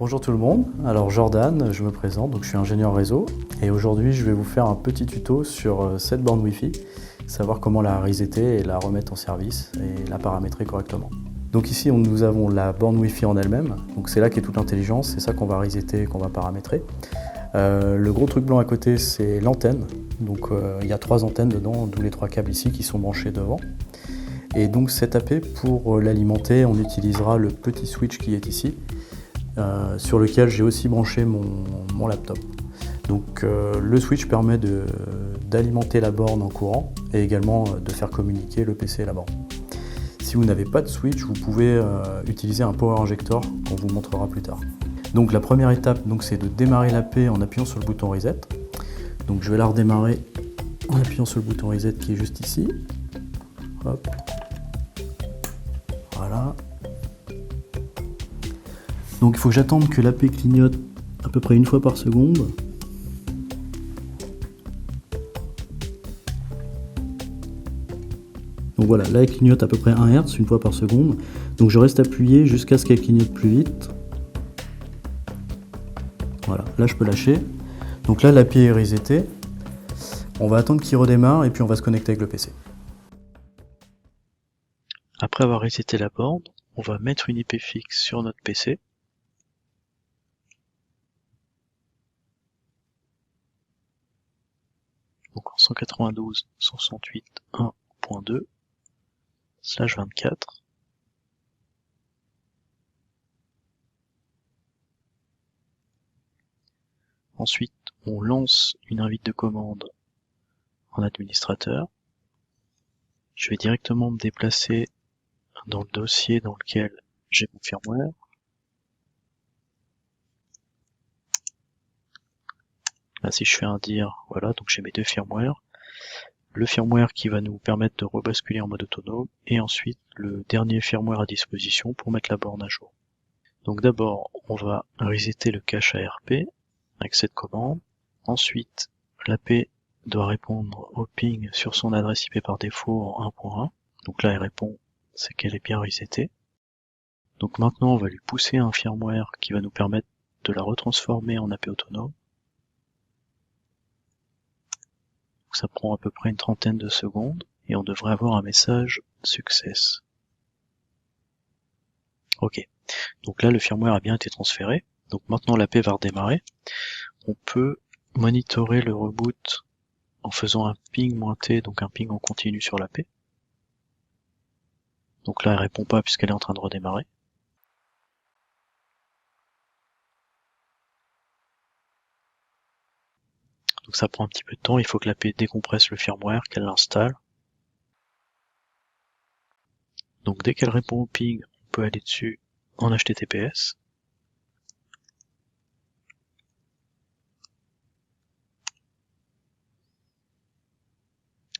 Bonjour tout le monde, alors Jordan, je me présente, donc je suis ingénieur réseau et aujourd'hui je vais vous faire un petit tuto sur cette borne Wi-Fi, savoir comment la resetter et la remettre en service et la paramétrer correctement. Donc ici nous avons la borne Wi-Fi en elle-même, donc c'est là qu'est toute l'intelligence, c'est ça qu'on va resetter et qu'on va paramétrer. Le gros truc blanc à côté c'est l'antenne, donc il y a 3 antennes dedans, d'où les 3 câbles ici qui sont branchés devant. Et donc cet AP, pour l'alimenter, on utilisera le petit switch qui est ici, sur lequel j'ai aussi branché mon laptop. Donc le switch permet d'alimenter la borne en courant et également de faire communiquer le PC et la borne. Si vous n'avez pas de switch, vous pouvez utiliser un power injector qu'on vous montrera plus tard. Donc la première étape, c'est de démarrer l'AP en appuyant sur le bouton reset. Donc je vais la redémarrer en appuyant sur le bouton reset qui est juste ici. Hop. Voilà. Donc il faut que j'attende que l'AP clignote à peu près une fois par seconde. Donc voilà, là elle clignote à peu près 1 Hz, une fois par seconde. Donc je reste appuyé jusqu'à ce qu'elle clignote plus vite. Voilà, là je peux lâcher. Donc là l'AP est reseté. On va attendre qu'il redémarre et puis on va se connecter avec le PC. Après avoir reseté la borne, on va mettre une IP fixe sur notre PC. Donc en 192.168.1.2/24. Ensuite, on lance une invite de commande en administrateur. Je vais directement me déplacer dans le dossier dans lequel j'ai mon firmware. Là, si je fais un dir, voilà, donc j'ai mes 2 firmware. Le firmware qui va nous permettre de rebasculer en mode autonome, et ensuite le dernier firmware à disposition pour mettre la borne à jour. Donc d'abord, on va resetter le cache ARP avec cette commande. Ensuite, l'AP doit répondre au ping sur son adresse IP par défaut en 1.1. Donc là, elle répond, c'est qu'elle est bien resetée. Donc maintenant, on va lui pousser un firmware qui va nous permettre de la retransformer en AP autonome. Donc ça prend à peu près une trentaine de secondes et on devrait avoir un message success. Ok, donc là le firmware a bien été transféré. Donc maintenant l'AP va redémarrer. On peut monitorer le reboot en faisant un ping-t, donc un ping en continu sur l'AP. Donc là elle répond pas puisqu'elle est en train de redémarrer. Donc ça prend un petit peu de temps, il faut que l'AP décompresse le firmware, qu'elle l'installe. Donc dès qu'elle répond au ping, on peut aller dessus en HTTPS.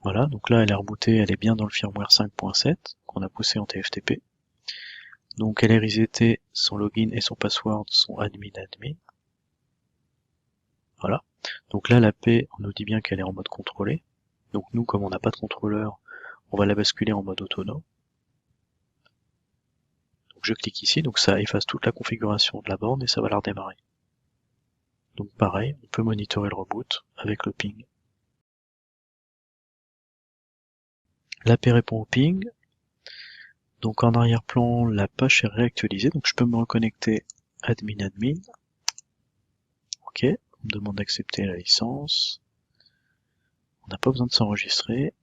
Voilà, donc là elle est rebootée, elle est bien dans le firmware 5.7 qu'on a poussé en TFTP. Donc elle est resetée, son login et son password sont admin. Voilà. Donc là l'AP, on nous dit bien qu'elle est en mode contrôlé. Donc nous, comme on n'a pas de contrôleur, on va la basculer en mode autonome. Donc je clique ici, donc ça efface toute la configuration de la borne et ça va la redémarrer. Donc pareil, on peut monitorer le reboot avec le ping. L'AP répond au ping. Donc en arrière-plan, la page est réactualisée, donc je peux me reconnecter admin. Ok, on me demande d'accepter la licence. On n'a pas besoin de s'enregistrer.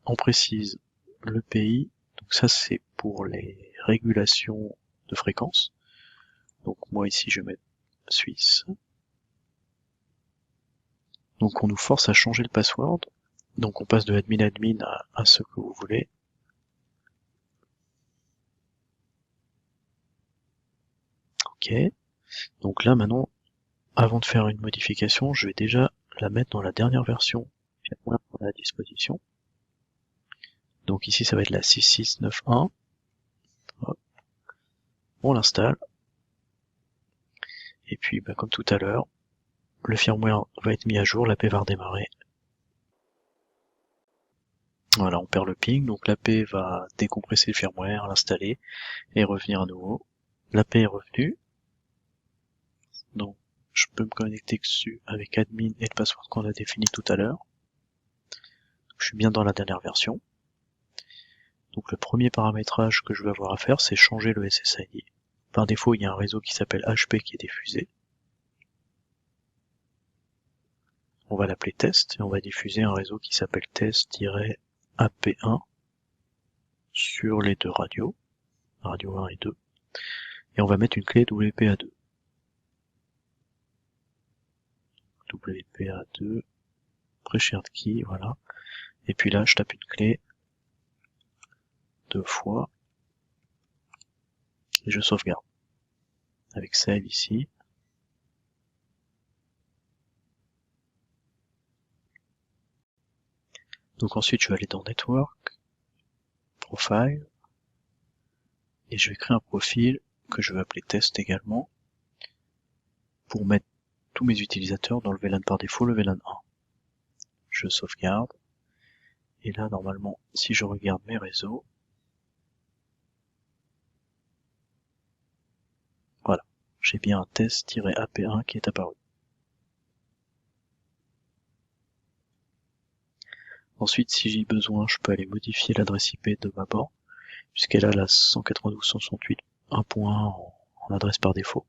On précise le pays, donc ça c'est pour les régulations de fréquence. Donc moi ici je vais mettre Suisse. Donc on nous force à changer le password. Donc on passe de admin à ce que vous voulez. Ok. Donc là maintenant, avant de faire une modification, je vais déjà la mettre dans la dernière version firmware qu'on a à disposition. Donc ici ça va être la 6691. Hop. On l'installe. Et puis comme tout à l'heure, le firmware va être mis à jour, l'AP va redémarrer. Voilà, on perd le ping, donc l'AP va décompresser le firmware, l'installer et revenir à nouveau. L'AP est revenu. Donc je peux me connecter dessus avec admin et le password qu'on a défini tout à l'heure. Je suis bien dans la dernière version. Donc le premier paramétrage que je vais avoir à faire, c'est changer le SSID. Par défaut, il y a un réseau qui s'appelle HP qui est diffusé. On va l'appeler test et on va diffuser un réseau qui s'appelle test-AP1 sur les deux radios, radio 1 et 2. Et on va mettre une clé WPA2. WPA2, pre-shared key, voilà. Et puis là, je tape une clé 2 fois et je sauvegarde. Avec save ici. Donc ensuite, je vais aller dans Network, Profile, et je vais créer un profil que je vais appeler Test également, pour mettre tous mes utilisateurs dans le VLAN par défaut, le VLAN 1. Je sauvegarde, et là, normalement, si je regarde mes réseaux, voilà, j'ai bien un test-AP1 qui est apparu. Ensuite, si j'ai besoin, je peux aller modifier l'adresse IP de ma borne, puisqu'elle a la 192.168.1.1 en adresse par défaut.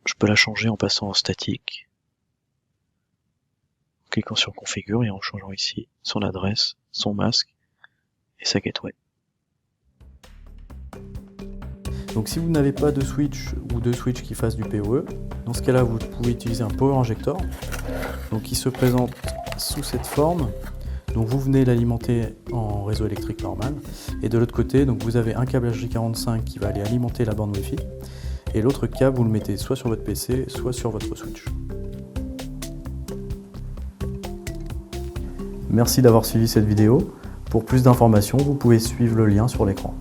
Je peux la changer en passant en statique, en cliquant sur configure et en changeant ici son adresse, son masque et sa gateway. Donc si vous n'avez pas de switch ou de switch qui fasse du PoE, dans ce cas-là vous pouvez utiliser un Power Injector, donc qui se présente sous cette forme. Donc vous venez l'alimenter en réseau électrique normal, et de l'autre côté donc vous avez un câble HJ45 qui va aller alimenter la borne Wi-Fi, et l'autre câble vous le mettez soit sur votre PC, soit sur votre switch. Merci d'avoir suivi cette vidéo. Pour plus d'informations, vous pouvez suivre le lien sur l'écran.